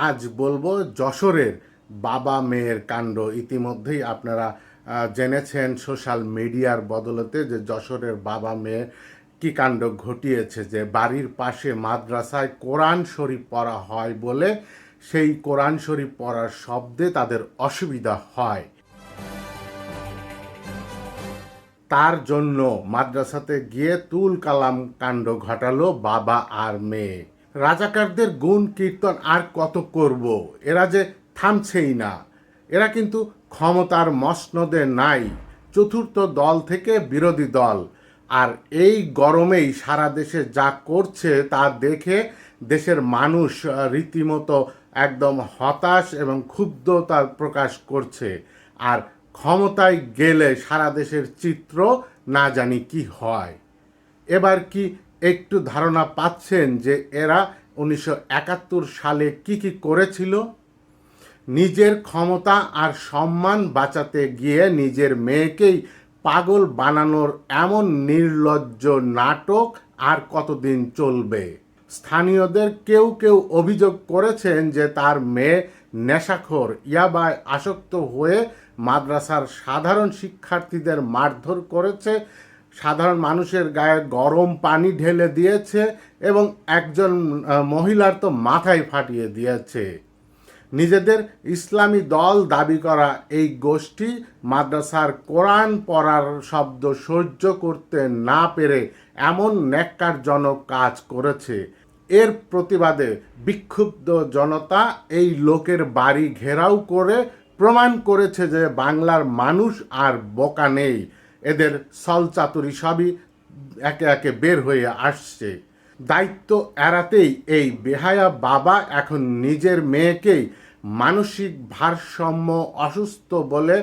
আজ বলবো যশোরের বাবা মেয়ের কাণ্ড। ইতিমধ্যেই আপনারা জেনেছেন সোশ্যাল মিডিয়ার বদলতে যে যশোরের বাবা মেয়ে কী কাণ্ড ঘটিয়েছে, যে বাড়ির পাশে মাদ্রাসায় কোরআন শরীফ পড়া হয় বলে সেই কোরআন শরীফ পড়ার শব্দে তাদের অসুবিধা হয়। তার জন্য মাদ্রাসাতে গিয়ে তুল কালাম কাণ্ড ঘটালো বাবা আর মেয়ে। রাজাকারদের গুণ কীর্তন আর কত করব, এরা যে থামছেই না। এরা কিন্তু ক্ষমতার মসনদে নাই, চতুর্থ দল থেকে বিরোধী দল। আর এই গরমেই সারা দেশে যা করছে তা দেখে দেশের মানুষ রীতিমতো একদম হতাশ এবং ক্ষুব্ধতা প্রকাশ করছে। আর ক্ষমতায় গেলে সারা দেশের চিত্র না জানি কি হয়। এবার কি একটু ধারণা পাচ্ছেন যে এরা 1971 সালে কি করেছিল? নিজের ক্ষমতা আর সম্মান বাঁচাতে গিয়ে নিজের মেয়েকেই পাগল বানানোর এমন নির্লজ্জ নাটক আর কতদিন চলবে? স্থানীয়দের কেউ কেউ অভিযোগ করেছেন যে তার মেয়ে নেশাখোর, ইয়াবায় আসক্ত হয়ে মাদ্রাসার সাধারণ শিক্ষার্থীদের মারধর করেছে, সাধারণ মানুষের গায়ে গরম পানি ঢেলে দিয়েছে এবং একজন মহিলার তো মাথায় ফাটিয়ে দিয়েছে। নিজেদের ইসলামী দল দাবি করা এই গোষ্ঠী মাদ্রাসার কোরআন পড়ার শব্দ সহ্য করতে না পেরে এমন ন্যাক্কারজনক কাজ করেছে। এর প্রতিবাদে বিক্ষুব্ধ জনতা এই লোকের বাড়ি ঘেরাও করে প্রমাণ করেছে যে বাংলার মানুষ আর বোকা নেই। এদের ছলচাতুরি সবই একে একে বের হয়ে আসছে। দায়িত্ব এড়াতেই এই বেহায়া বাবা এখন নিজের মেয়েকেই মানসিক ভারসাম্য অসুস্থ বলে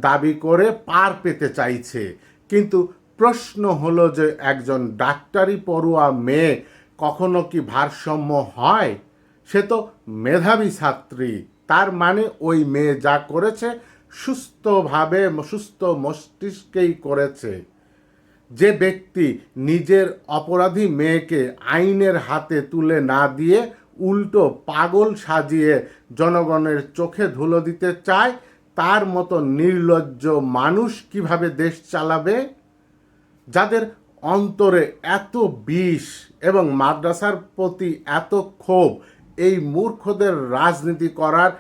দাবি করে পার পেতে চাইছে। কিন্তু প্রশ্ন হলো যে একজন ডাক্তারি পড়ুয়া মেয়ে কখনো কি ভারসাম্য হয়? সে তো মেধাবী ছাত্রী, তার মানে ওই মেয়ে যা করেছে সুস্থভাবে সুস্থ মস্তিষ্কেই করেছে। যে ব্যক্তি নিজের অপরাধী মেয়েকে আইনের হাতে তুলে না দিয়ে উল্টো পাগল সাজিয়ে জনগণের চোখে ধুলো দিতে চায়, তার মতো নির্লজ্জ মানুষ কিভাবে দেশ চালাবে? যাদের অন্তরে এত বিষ এবং মাদ্রাসার প্রতি এত ক্ষোভ, এই মূর্খদের রাজনীতি করার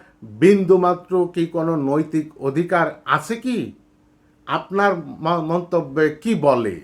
বিন্দুমাত্র কি কোনো নৈতিক অধিকার আছে কি? আপনার মন্তব্যে কি বলে?